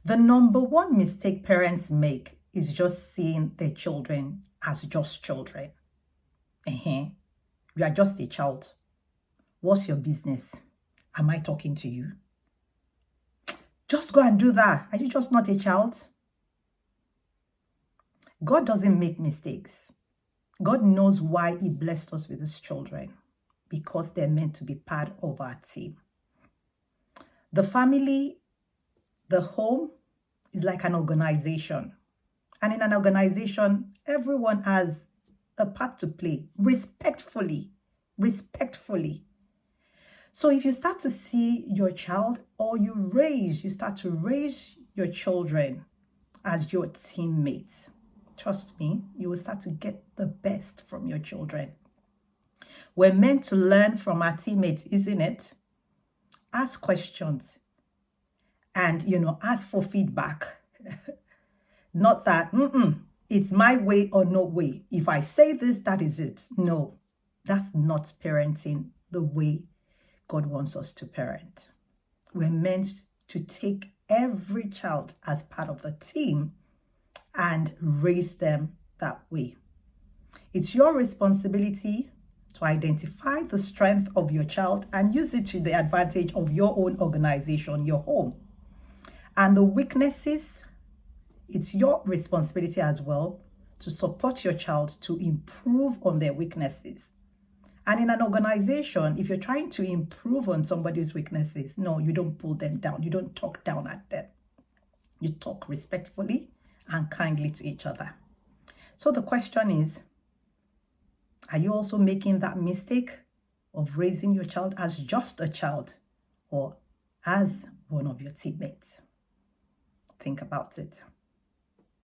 The number one mistake parents make is just seeing their children as just children. You are just a child. What's your business? Am I talking to you? Just go and do that. Are you just not a child? God doesn't make mistakes. God knows why he blessed us with his children, because they're meant to be part of our team. The family, the home, is like an organization. And in an organization, everyone has a part to play, respectfully. So if you start to see your child, or you start to raise your children as your teammates, trust me, you will start to get the best from your children. We're meant to learn from our teammates, isn't it? Ask questions and, ask for feedback. Not that, it's my way or no way. If I say this, that is it. No, that's not parenting the way God wants us to parent. We're meant to take every child as part of the team and raise them that way. It's your responsibility to identify the strength of your child and use it to the advantage of your own organization, your home. And the weaknesses, it's your responsibility as well to support your child to improve on their weaknesses. And in an organization, if you're trying to improve on somebody's weaknesses, no, you don't pull them down. You don't talk down at them. You talk respectfully and kindly to each other. So the question is, are you also making that mistake of raising your child as just a child or as one of your teammates? Think about it.